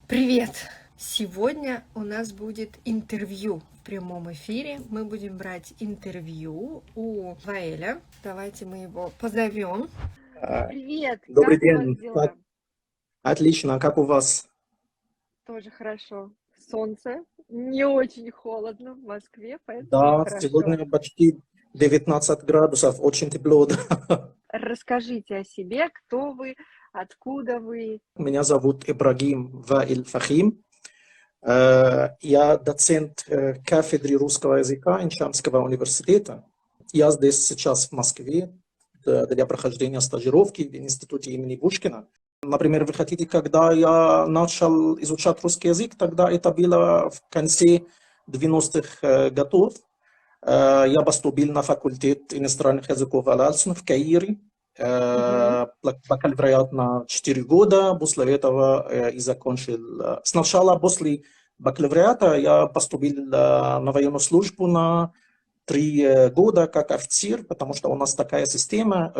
Привет! Сегодня у нас будет интервью в прямом эфире. Мы будем брать интервью у Ваэля. Давайте мы его позовем. Привет! Добрый Как у вас день. дела? Отлично. Как у вас? Тоже хорошо. Солнце. Не очень холодно в Москве, поэтому Да, хорошо. сегодня почти 19 градусов. Очень тепло. Да. Расскажите о себе, кто вы, откуда вы. Меня зовут Ибрагим Ваиль Фахим. Я доцент кафедры русского языка Инчанского университета. Я здесь сейчас в Москве для прохождения стажировки в институте имени Пушкина. Например, вы хотите, когда я начал изучать русский язык, тогда это было в конце 90-х годов. Я поступил на факультет иностранных языков Аль-Альсун в Каире. Бакалавриат на 4 года. После этого и закончил. Сначала после бакалавриата я поступил на военную службу на 3 года как офицер, потому что у нас такая система.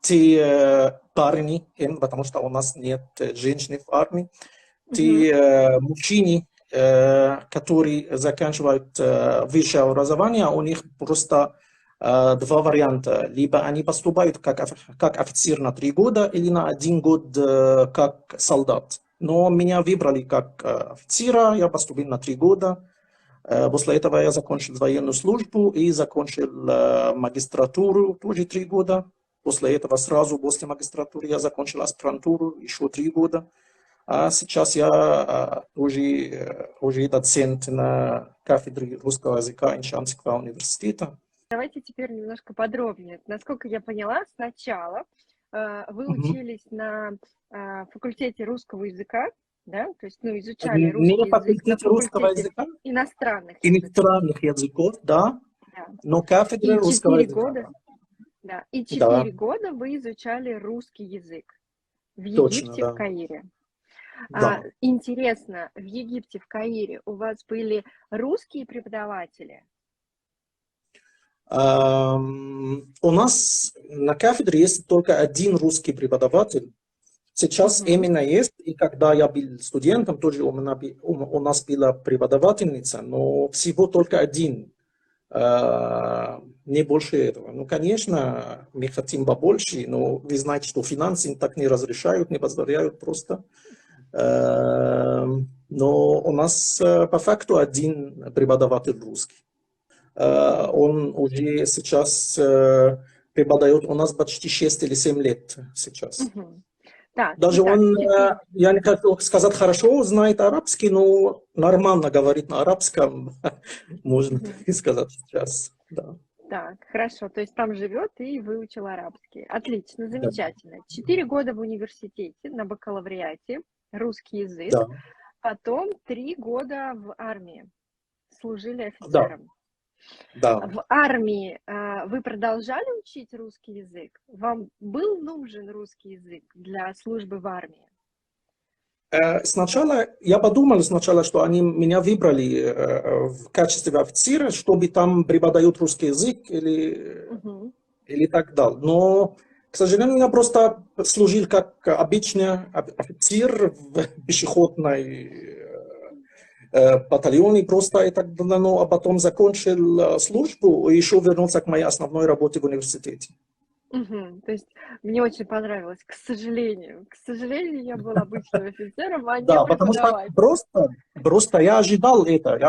Те парни, потому что у нас нет женщин в армии, те мужчины, которые заканчивают высшее образование, у них просто 2 варианта. Либо они поступают как офицер на 3 года, или на 1 год как солдат. Но меня выбрали как офицера, я поступил на 3 года. После этого я закончил военную службу и закончил магистратуру, тоже 3 года. После этого сразу после магистратуры я закончил аспирантуру, еще 3 года. А сейчас я уже доцент на кафедре русского языка Инчанского университета. Давайте теперь немножко подробнее. Насколько я поняла, сначала вы учились на факультете русского языка, да? То есть, изучали русский Не язык на факультете русского факультете языка, иностранных языков, да, да. но кафедра И русского 4 языка. года, да, и 4 Да. года вы изучали русский язык в Точно, Египте, да. в Каире. Да. Интересно, в Египте, в Каире у вас были русские преподаватели? У нас на кафедре есть только 1 русский преподаватель. Сейчас именно есть, и когда я был студентом, тоже у нас была преподавательница, но всего только 1, не больше этого. Конечно, мы хотим побольше, но вы знаете, что финансы так не разрешают, не позволяют просто. Но у нас по факту 1 преподаватель русский. Он уже сейчас преподает у нас почти 6 или 7 лет сейчас. Так, Даже он, я не хочу сказать, хорошо знает арабский, но нормально говорит на арабском, можно сказать сейчас. Да. Так, хорошо. То есть там живет и выучил арабский. Отлично, замечательно. 4 года в университете на бакалавриате, русский язык. Да. Потом 3 года в армии. Служили офицером. Да. В армии вы продолжали учить русский язык? Вам был нужен русский язык для службы в армии? Сначала я подумал, что они меня выбрали в качестве офицера, чтобы там преподают русский язык или так далее. Но, к сожалению, я просто служил как обычный офицер в пешеходной батальоне, просто и так далее, а потом закончил службу и еще вернулся к моей основной работе в университете. То есть мне очень понравилось, к сожалению, я была обычным офицером, а не Да, потому что просто я ожидал это,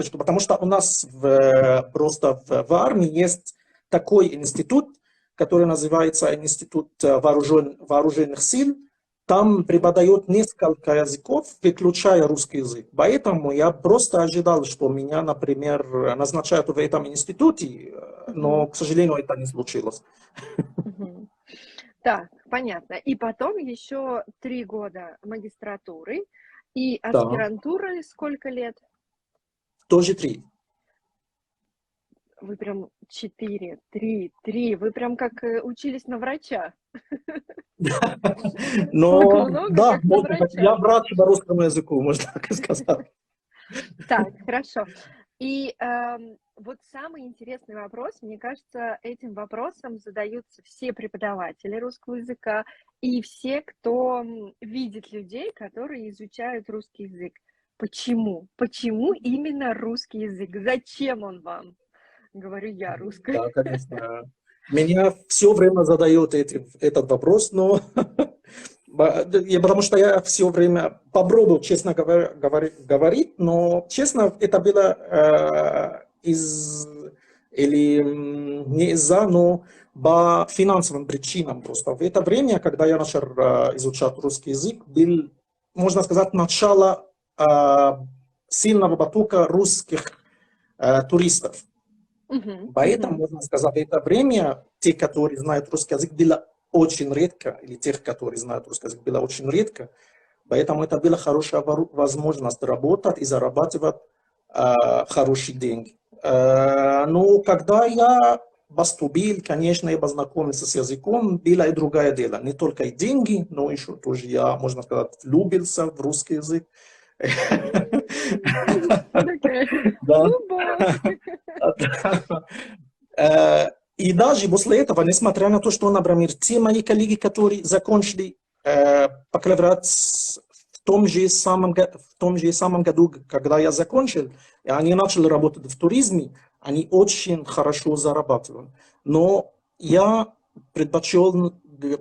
что потому что у нас в армии есть такой институт, который называется Институт вооруженных сил. Там преподают несколько языков, включая русский язык. Поэтому я просто ожидал, что меня, например, назначают в этом институте, но, к сожалению, это не случилось. Так, понятно. И потом еще 3 года магистратуры и аспирантуры сколько лет? Тоже 3. Вы прям 4, 3. Вы прям как учились на врача. Но да, я врач по русскому языку, можно так сказать. Так, хорошо. И вот самый интересный вопрос, мне кажется, этим вопросом задаются все преподаватели русского языка и все, кто видит людей, которые изучают русский язык. Почему? Почему именно русский язык? Зачем он вам? Говорю я, русская. Да, конечно. Меня все время задают этот вопрос, но потому что я все время попробовал, честно говоря, говорить, но, честно, это было или не из-за, но по финансовым причинам просто. В это время, когда я начал изучать русский язык, был, можно сказать, начало сильного потока русских туристов. Поэтому, можно сказать, в это время те, которые знают русский язык, было очень редко, или тех, которые знают русский язык, было очень редко. Поэтому это была хорошая возможность работать и зарабатывать хорошие деньги. Но когда я поступил, конечно, я познакомился с языком, было и другое дело. Не только и деньги, но еще тоже я, можно сказать, влюбился в русский язык. И даже после этого, несмотря на то, что, например, те мои коллеги, которые закончили бакалавриат в том же самом году, когда я закончил, и они начали работать в туризме, они очень хорошо зарабатывали. Но я предпочел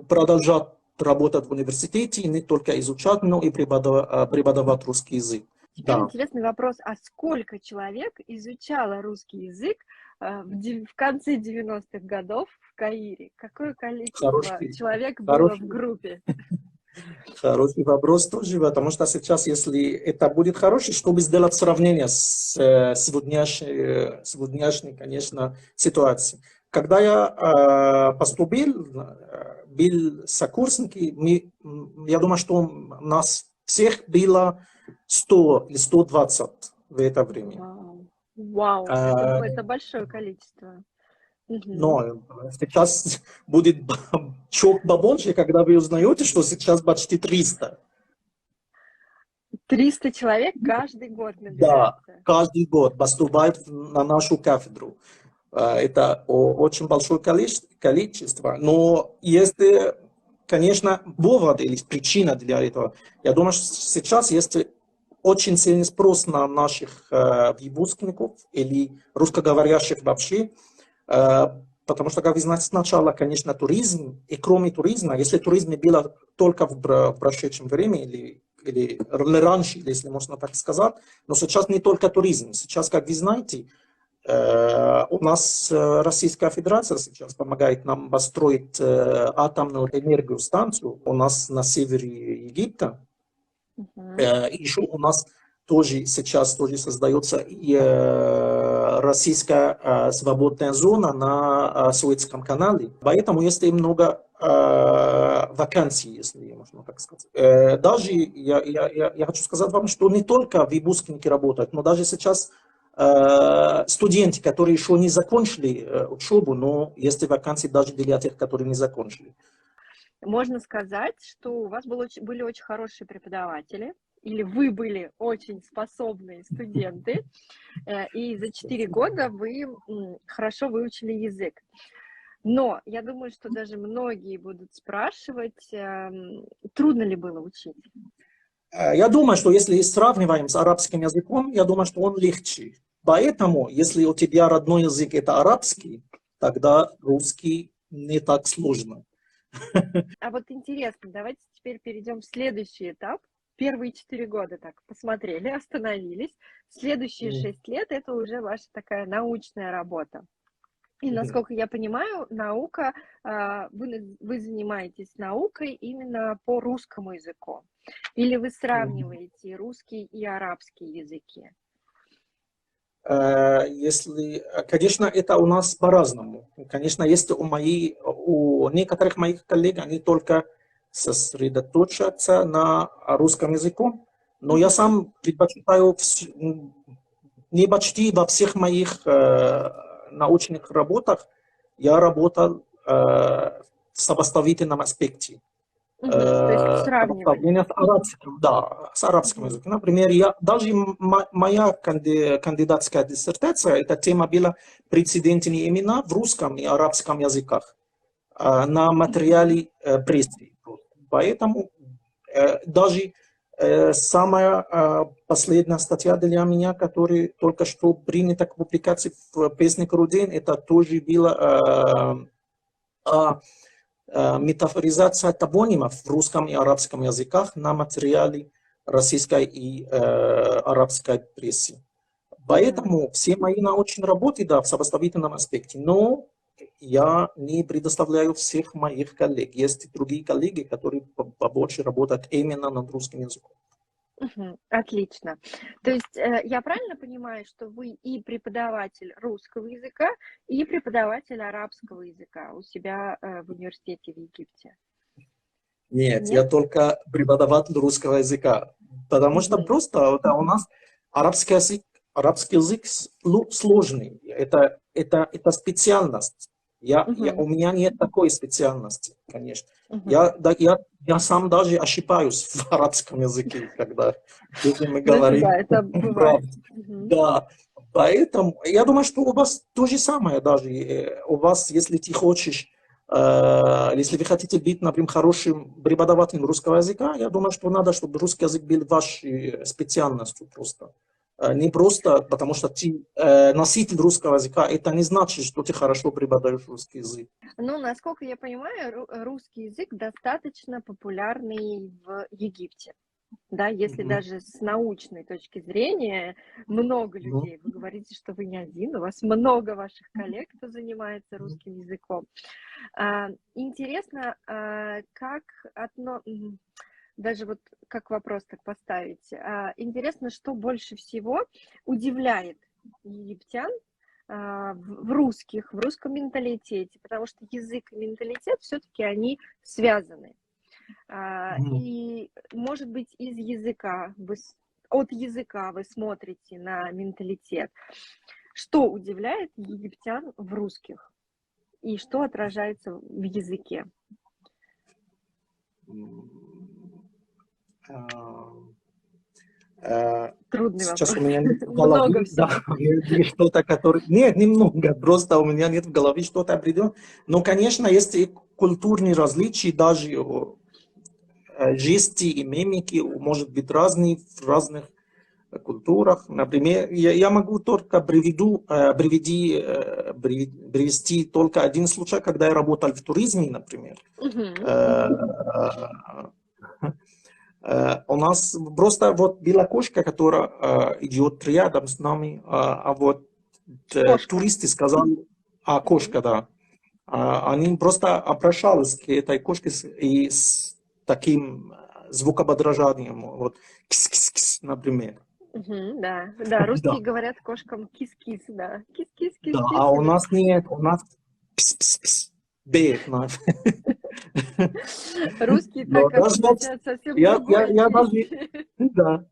продолжать работать в университете, не только изучать, но и преподавать русский язык. Теперь интересный вопрос, а сколько человек изучало русский язык в конце 90-х годов в Каире? Какое количество человек было в группе? Хороший вопрос тоже, потому что сейчас, если это будет хороший, чтобы сделать сравнение с сегодняшней, конечно, ситуацией. Когда я поступил, был сокурсники, я думаю, что у нас всех было 100 или 120 в это время. Вау, это большое количество. Но сейчас будет чуть побольше, когда вы узнаете, что сейчас почти 300. 300 человек каждый год набирается? Да, каждый год поступает на нашу кафедру. Это очень большое количество. Но есть, конечно, повод или причина для этого. Я думаю, что сейчас есть очень сильный спрос на наших выпускников или русскоговорящих вообще. Потому что, как вы знаете, сначала, конечно, туризм, и кроме туризма, если туризм был только в прошедшем времени, или раньше, если можно так сказать, но сейчас не только туризм. Сейчас, как вы знаете, у нас Российская Федерация сейчас помогает нам построить атомную энергостанцию у нас на севере Египта. Еще у нас тоже сейчас тоже создается и российская свободная зона на Суэцком канале. Поэтому есть и много вакансий, если можно так сказать. Даже я хочу сказать вам, что не только выпускники работают, но даже сейчас студенты, которые еще не закончили учебу, но есть вакансии даже для тех, которые не закончили. Можно сказать, что у вас были очень хорошие преподаватели, или вы были очень способные студенты, и за 4 года вы хорошо выучили язык. Но я думаю, что даже многие будут спрашивать, трудно ли было учить? Я думаю, что если сравниваем с арабским языком, я думаю, что он легче. Поэтому, если у тебя родной язык это арабский, тогда русский не так сложно. А вот интересно, давайте теперь перейдем в следующий этап. Первые 4 года так посмотрели, остановились. Следующие 6 лет это уже ваша такая научная работа. И насколько я понимаю, наука, вы занимаетесь наукой именно по русскому языку. Или вы сравниваете русский и арабский языки? Если, конечно, это у нас по-разному. Конечно, есть у некоторых моих коллег, они только сосредоточатся на русском языке, но я сам предпочитаю не почти во всех моих научных работах я работал в сопоставительном аспекте. То есть сравнивать. сопоставление с арабским, да, с арабским языком. Например, даже моя кандидатская диссертация, эта тема была прецедентные имена в русском и арабском языках на материале прессы. Поэтому даже самая последняя статья для меня, которая только что принята к публикации в Песник Руден, это тоже было метафоризация топонимов в русском и арабском языках на материале российской и арабской прессы. Поэтому все мои научные работы, да, в сопоставительном аспекте, но я не предоставляю всех моих коллег. Есть другие коллеги, которые побольше работают именно над русским языком. Отлично. То есть я правильно понимаю, что вы и преподаватель русского языка, и преподаватель арабского языка у себя в университете в Египте? Нет, я только преподаватель русского языка, потому что просто у нас арабский язык сложный, это специальность. У меня нет такой специальности, конечно. Я сам даже ошибаюсь в арабском языке, когда мы говорим. Да, это бывает. Да, поэтому я думаю, что у вас то же самое даже. У вас, если ты хочешь, если вы хотите быть, например, хорошим преподавателем русского языка, я думаю, что надо, чтобы русский язык был вашей специальностью просто. Не просто потому, что ты носитель русского языка, это не значит, что ты хорошо преподаешь русский язык. Ну, насколько я понимаю, русский язык достаточно популярный в Египте. Да, если даже с научной точки зрения много людей, вы говорите, что вы не один, у вас много ваших коллег, кто занимается русским языком. Интересно, как даже вот как вопрос так поставить, интересно, что больше всего удивляет египтян в русском менталитете, потому что язык и менталитет все-таки они связаны. И, может быть, от языка вы смотрите на менталитет. Что удивляет египтян в русских? И что отражается в языке? Трудный Сейчас вопрос. у меня нет в голове что-то, которое... Нет, немного, просто у меня нет в голове что-то определенное. Но, конечно, есть и культурные различия, даже жесты и мимики, может быть, разные в разных культурах. Например, я могу только привести только один случай, когда я работал в туризме, например. У нас просто вот была кошка, которая идет рядом с нами, а вот туристы сказали, кошка, да. Они просто обращались к этой кошке и с таким звукоподражанием, вот кис-кис-кис, например. Да, русские говорят кошкам кис-кис, да. Кис-кис-кис-кис. Да, а у нас нет, у нас пис-пис-пис, беет. Русские так обозначают совсем другое. Я даже, да,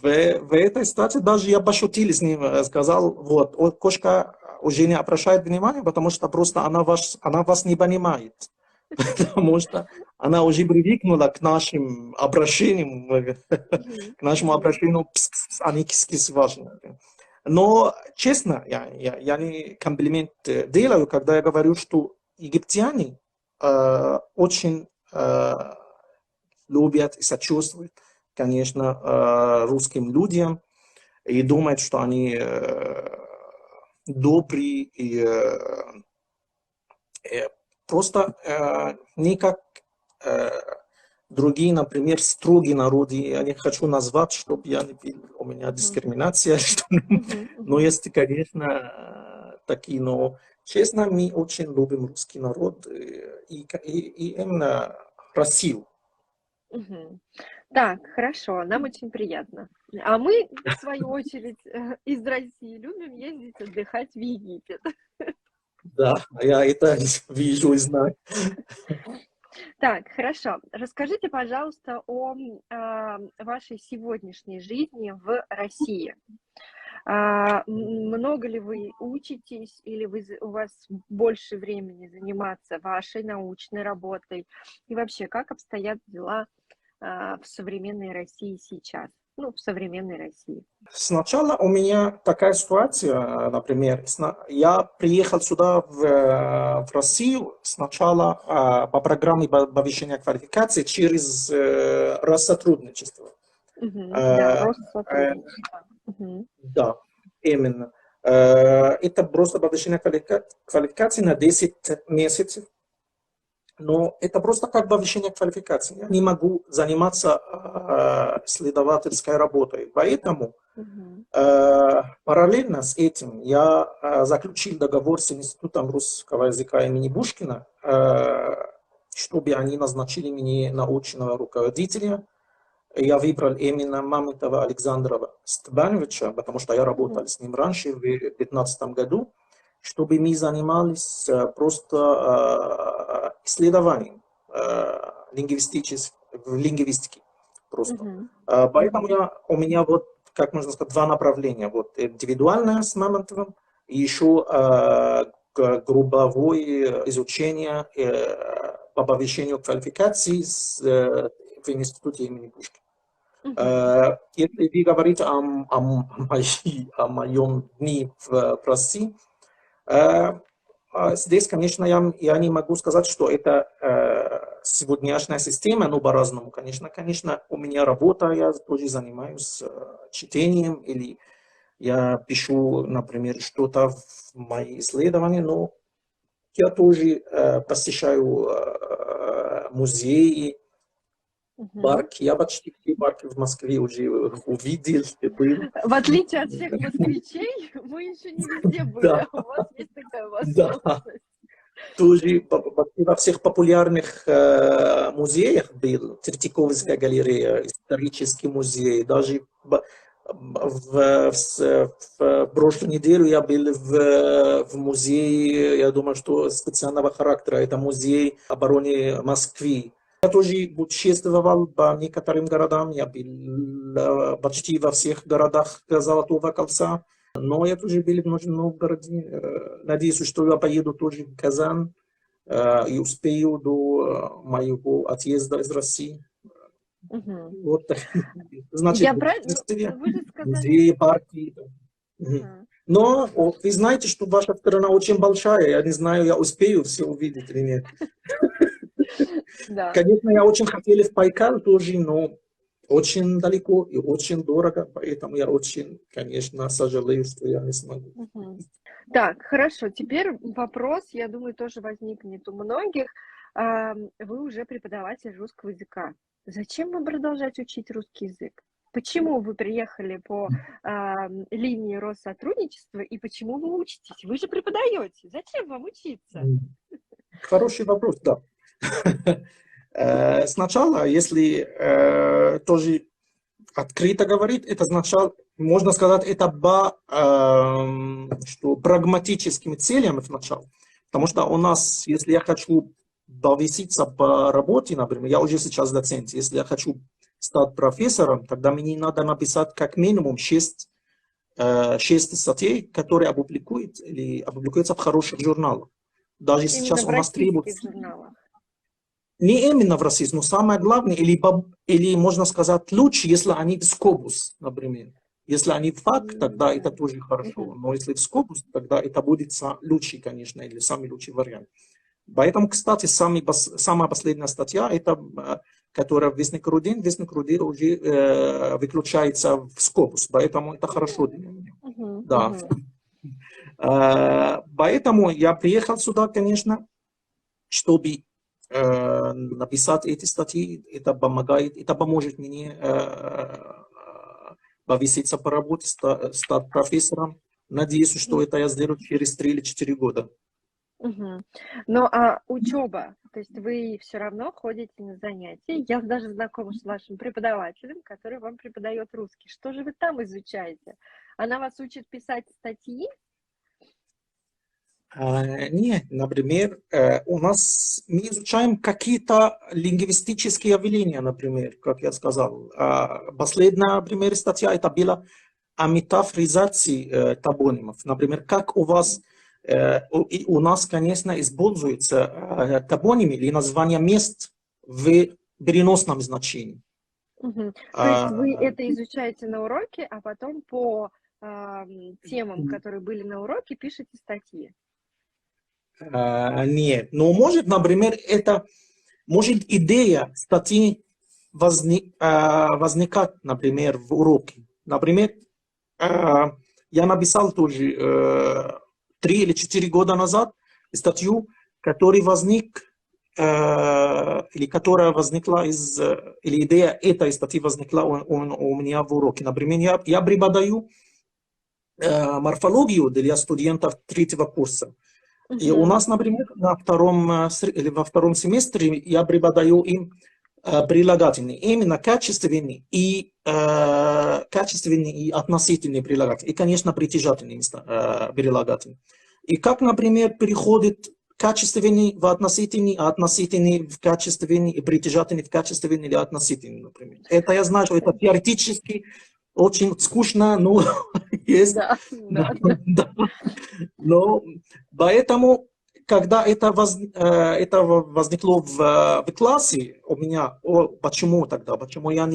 в этой ситуации даже я пошутил с ним, сказал, вот, кошка уже не обращает внимания, потому что просто она вас не понимает. Потому что она уже привыкнула к нашим обращениям, к нашему обращению, они кис-кис важны. Но, честно, я не комплимент делаю, когда я говорю, что египтяне очень любят и сочувствуют, конечно, русским людям и думают, что они добрые и просто не как другие, например, строгие народы. Я не хочу назвать, чтобы у меня дискриминация, но есть, конечно, такие, но честно, мы очень любим русский народ и именно Россию. Так, хорошо, нам очень приятно. А мы, в свою очередь, из России любим ездить отдыхать в Египет. Да, я это вижу и знаю. Так, хорошо. Расскажите, пожалуйста, о вашей сегодняшней жизни в России. Много ли вы учитесь, или у вас больше времени заниматься вашей научной работой? И вообще, как обстоят дела в современной России сейчас? Ну, в современной России. Сначала у меня такая ситуация, например, я приехал сюда в Россию сначала по программе повышения квалификации через Россотрудничество. Да, Россотрудничество. Да, именно. Это просто повышение квалификации на 10 месяцев. Но это просто как повышение квалификации. Я не могу заниматься исследовательской работой. Поэтому параллельно с этим я заключил договор с Институтом русского языка имени Пушкина, чтобы они назначили мне научного руководителя. Я выбрал именно Мамонтова Александра Степановича, потому что я работал с ним раньше, в 2015 году, чтобы мы занимались просто исследованием в лингвистике. Просто. Поэтому у меня вот, как можно сказать, два направления. Вот индивидуальное с Мамонтовым и еще групповое изучение по повышению квалификации в институте имени Пушкина. Если вы говорите о моем дне в России, здесь, конечно, я не могу сказать, что это сегодняшняя система, но по-разному, конечно. Конечно, у меня работа, я тоже занимаюсь чтением, или я пишу, например, что-то в мои исследования, но я тоже посещаю музеи, парки. Я почти все парки в Москве уже увидел и был. В отличие от всех москвичей, мы еще не везде были. Да. У вас есть такая возможность. Да. Тоже во всех популярных музеях был. Третьяковская галерея, исторический музей. Даже в прошлую неделю я был в музее, я думаю, что специального характера. Это музей обороны Москвы. Я тоже путешествовал по некоторым городам. Я был почти во всех городах Золотого кольца. Но я тоже был в Нижнем Новгороде. Надеюсь, что я поеду тоже в Казань и успею до моего отъезда из России. Вот так. Значит, музеи, парки. Но вы знаете, что ваша страна очень большая. Я не знаю, я успею все увидеть или нет. Да. Конечно, я очень хотел в Байкал тоже, но очень далеко и очень дорого, поэтому я очень, конечно, сожалею, что я не смогу. Так, хорошо. Теперь вопрос, я думаю, тоже возникнет у многих. Вы уже преподаватель русского языка. Зачем вам продолжать учить русский язык? Почему вы приехали по линии Россотрудничества и почему вы учитесь? Вы же преподаете. Зачем вам учиться? Хороший вопрос, да. Сначала, если тоже открыто говорить, это сначала, можно сказать, это по прагматическим целям сначала. Потому что у нас, если я хочу повыситься по работе, например, я уже сейчас доцент, если я хочу стать профессором, тогда мне надо написать как минимум 6 статей, которые опубликуются в хороших журналах. Даже Именно сейчас в у нас требуется... журналах. Не именно в российском, но самое главное, или можно сказать лучше, если они в Scopus, например. Если они в факт, тогда это тоже хорошо. Но если в Scopus, тогда это будет лучший, конечно, или самый лучший вариант. Поэтому, кстати, самая последняя статья, это, которая в Вестник Рудин уже выключается в Scopus. Поэтому это хорошо для меня. Да. Поэтому я приехал сюда, конечно, чтобы написать эти статьи. Это помогает, это поможет мне повыситься по работе, стать профессором. Надеюсь, что это я сделаю через 3 или 4 года. Ну, а учеба, то есть вы все равно ходите на занятия. Я даже знакома с вашим преподавателем, который вам преподает русский. Что же вы там изучаете? Она вас учит писать статьи? Нет, например, у нас мы изучаем какие-то лингвистические явления, например, как я сказал. Последняя, например, статья это была о метафоризации топонимов. Например, как у вас, у нас, конечно, используются топонимы или названия мест в переносном значении. То есть вы это изучаете на уроке, а потом по темам, которые были на уроке, пишете статьи? Нет, но может, например, может идея статьи возникать, например, в уроке. Например, я написал тоже 3 или 4 года назад статью, которая возникла или идея этой статьи возникла у меня в уроке. Например, я преподаю морфологию для студентов 3-го курса. И у нас, например, во втором семестре я преподаю им прилагательные, именно качественные и относительные прилагательные, и, конечно, притяжательные прилагательные. И как, например, переходит качественный в относительный, а относительный в качественный, и притяжательный в качественный или относительный, например. Это я знаю, что это теоретически очень скучно, но есть. Да. Но поэтому, когда это возникло в классе у меня, почему я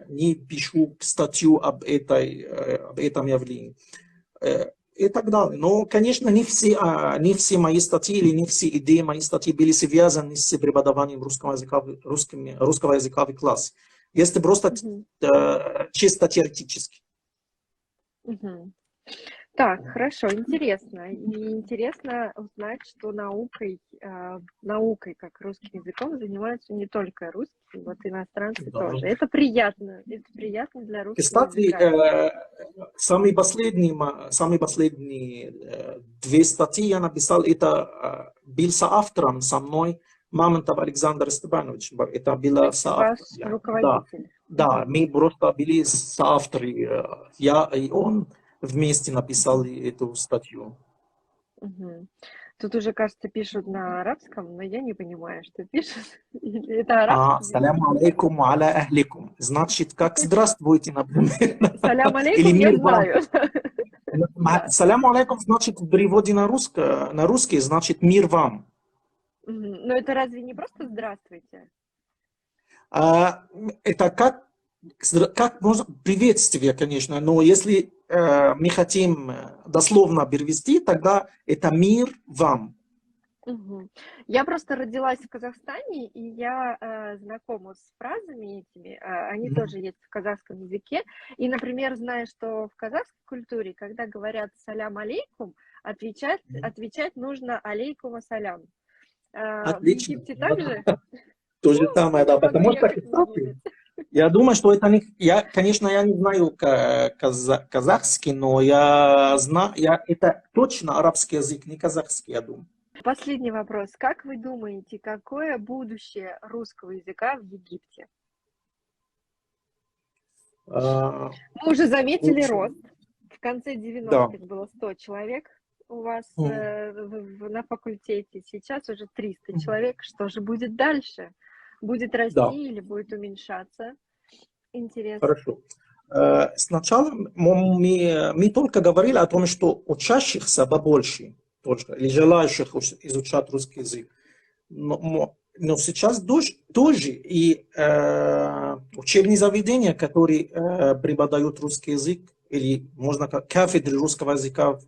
не пишу статью об этом явлении и так далее. Но, конечно, не все мои статьи или не все идеи моих статей были связаны с преподаванием русского языка в классе. Есть просто чисто теоретически. Так, хорошо, интересно. И интересно узнать, что наукой, как русским языком занимаются не только русские, вот иностранцы тоже. Это приятно для русского Кстати, языка. самые последние 2 статьи я написал, это был соавтором со мной Мамонтов Александр Степанович. Это было Ваш руководитель. Да, мы просто были соавторы. Я и он вместе написали эту статью. Тут уже, кажется, пишут на арабском, но я не понимаю, что пишут. Это арабский? Саляму алейкум аля ахликум. Значит, как здравствуйте, например. Салям алейкум, я знаю. Саляму алейкум значит в переводе на русский значит мир вам. Но это разве не просто здравствуйте? Это как можно приветствие, конечно, но если мы хотим дословно перевести, тогда это мир вам. Я просто родилась в Казахстане, и я знакома с фразами этими, они тоже есть в казахском языке. И, например, знаю, что в казахской культуре, когда говорят «салям алейкум», отвечать нужно «алейкум ассалям». Отлично. В Египте также? То же самое, да, потому что, я думаю, что это не... Конечно, я не знаю казахский, но я знаю, это точно арабский язык, не казахский, я думаю. Последний вопрос. Как вы думаете, какое будущее русского языка в Египте? Мы уже заметили рост. В конце 90-х было 100 человек у вас на факультете. Сейчас уже 300 человек. Что же будет дальше? Будет расти или будет уменьшаться? Интересно. Хорошо. Сначала мы только говорили о том, что учащихся побольше, или желающих изучать русский язык. Но сейчас тоже и учебные заведения, которые преподают русский язык, или можно как кафедры русского языка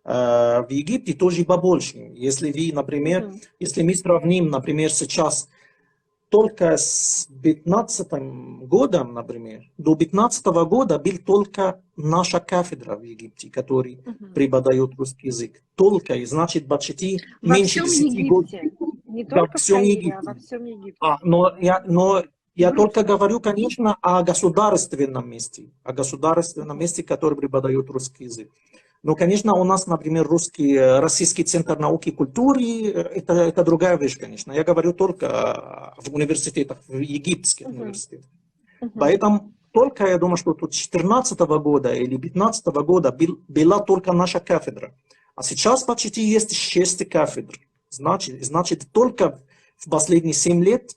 в Египте, тоже побольше. Если вы, например, если мы сравним, например, сейчас только с 2015 годом, например, до 2015 года был только наша кафедра в Египте, которая преподает русский язык. Только, и значит, почти меньше 10 год. Не только в Каире, а во всем Египте. Но я только говорю, конечно, о государственном месте, который преподает русский язык. Но, конечно, у нас, например, Российский центр науки и культуры, это другая вещь, конечно. Я говорю только в университетах, в египетских университетах. Поэтому только, я думаю, что тут 2014 года или 2015 года была только наша кафедра. А сейчас почти есть 6 кафедр. Значит, только в последние 7 лет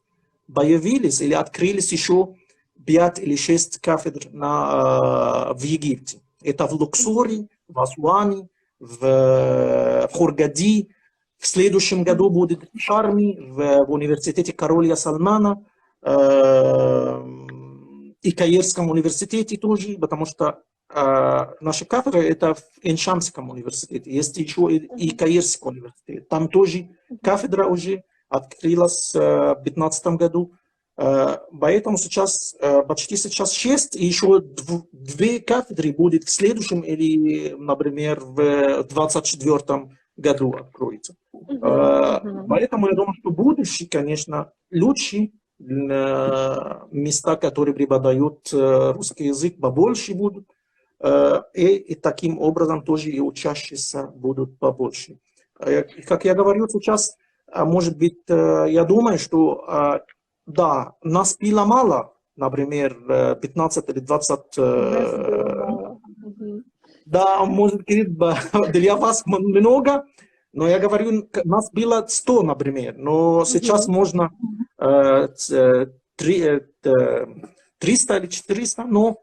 появились или открылись еще 5 или 6 кафедр в Египте. Это в Луксоре, в Асуане, в Хургаде. В следующем году будет в Шарме, в университете короля Сальмана и Каирском университете тоже, потому что наша кафедра это в Эншамском университете, есть еще и Каирский университет. Там тоже кафедра уже открылась в 2015 году. Поэтому сейчас почти сейчас 6, и еще 2 кафедры будет в следующем или, например, в 2024 году откроется. Поэтому я думаю, что будущее, конечно, лучше места, которые преподают русский язык, побольше будут. И таким образом тоже и учащиеся будут побольше. Как я говорю сейчас, может быть, я думаю, что да, нас было мало, например, 15 или 20. Да, может быть, для вас много, но я говорю, нас было 100, например, но сейчас можно 300 или 400, но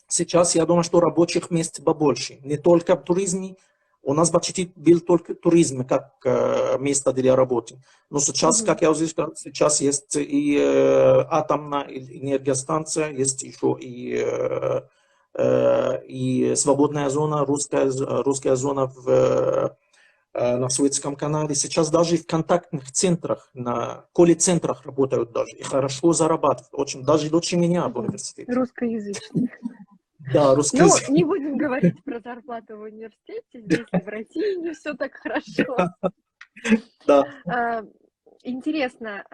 сейчас я думаю, что рабочих мест побольше. Не только в туризме, у нас почти был только туризм как место для работы. Но сейчас, как я уже сказал, сейчас есть и атомная энергостанция, есть еще и свободная зона, русская зона на Суэцком канале. Сейчас даже в контактных центрах, на колл-центрах работают даже. И хорошо зарабатывают. Очень, даже лучше меня в университете. Русскоязычных. Да, русскоязычных. Ну, не будем говорить про зарплату в университете. Здесь в России не все так хорошо. Да. Интересно,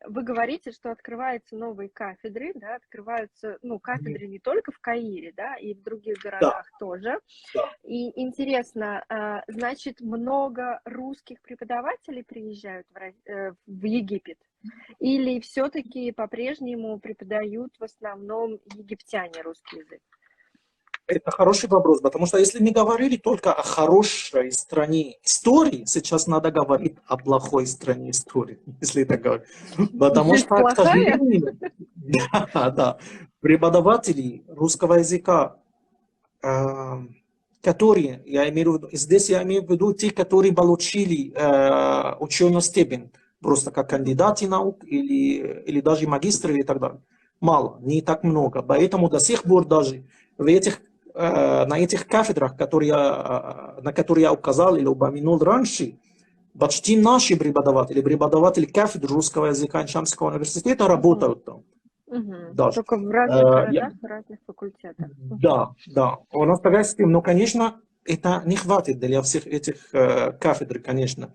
вы говорите, что открываются новые кафедры, да, открываются, ну, кафедры не только в Каире, да, и в других городах тоже. Да. И интересно, значит, много русских преподавателей приезжают в Египет? Или все-таки по-прежнему преподают в основном египтяне русский язык? Это хороший вопрос, потому что если мы говорили только о хорошей стране истории, сейчас надо говорить о плохой стране истории, если это говорить. Потому что, к сожалению, да, преподаватели русского языка, которые, здесь я имею в виду те, которые получили ученую степень, просто как кандидаты наук или даже магистры и так далее. Мало, не так много. Поэтому до сих пор даже на этих кафедрах, на которые я указал или упомянул раньше, почти наши преподаватели кафедры русского языка Эншамского университета работают там. Даже. Только в разных городах, в разных факультетах. Да, да. У нас такая система, но, конечно, это не хватит для всех этих кафедр, конечно.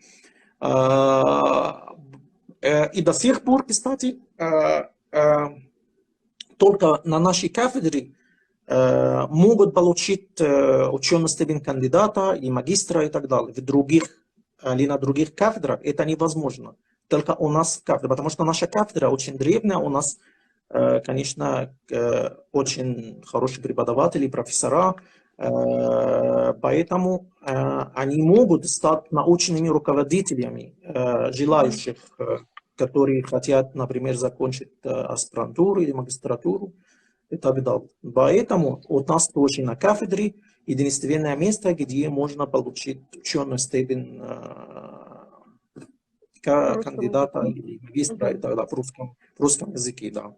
И до сих пор, кстати, только на нашей кафедре могут получить ученую степень кандидата и магистра и так далее. В других или на других кафедрах это невозможно. Только у нас кафедра, потому что наша кафедра очень древняя, у нас, конечно, очень хорошие преподаватели, профессора, поэтому они могут стать научными руководителями желающих, которые хотят, например, закончить аспирантуру или магистратуру и так далее. Поэтому у нас тоже на кафедре единственное место, где можно получить ученую степень кандидата или магистра и так далее, в русском языке, да.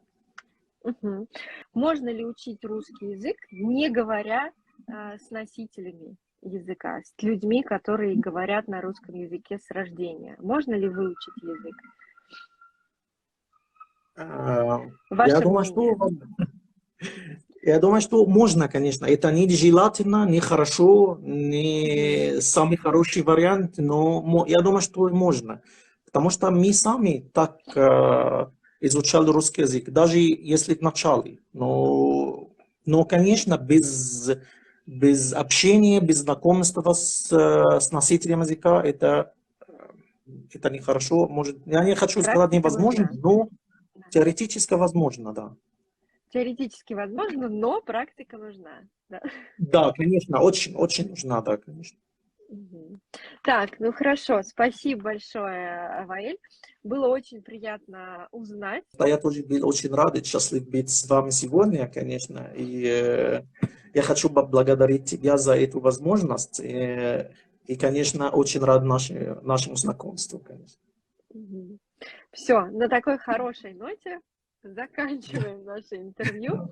Можно ли учить русский язык, не говоря с носителями языка, с людьми, которые говорят на русском языке с рождения? Можно ли выучить язык? Я думаю, что можно, конечно. Это не желательно, не хорошо, не самый хороший вариант, но я думаю, что можно. Потому что мы сами так изучали русский язык, даже если в начале. Но конечно, без общения, без знакомства с носителем языка, это нехорошо. Я не хочу сказать невозможно, но теоретически возможно, да. Теоретически возможно, но практика нужна. Да, да, конечно, очень, очень нужна, да, конечно. Так, ну хорошо, спасибо большое, Ваэль. Было очень приятно узнать. Да, я тоже был очень рад и счастлив быть с вами сегодня, конечно. И я хочу поблагодарить тебя за эту возможность. И конечно, очень рад нашему знакомству, конечно. Все, на такой хорошей ноте заканчиваем наше интервью.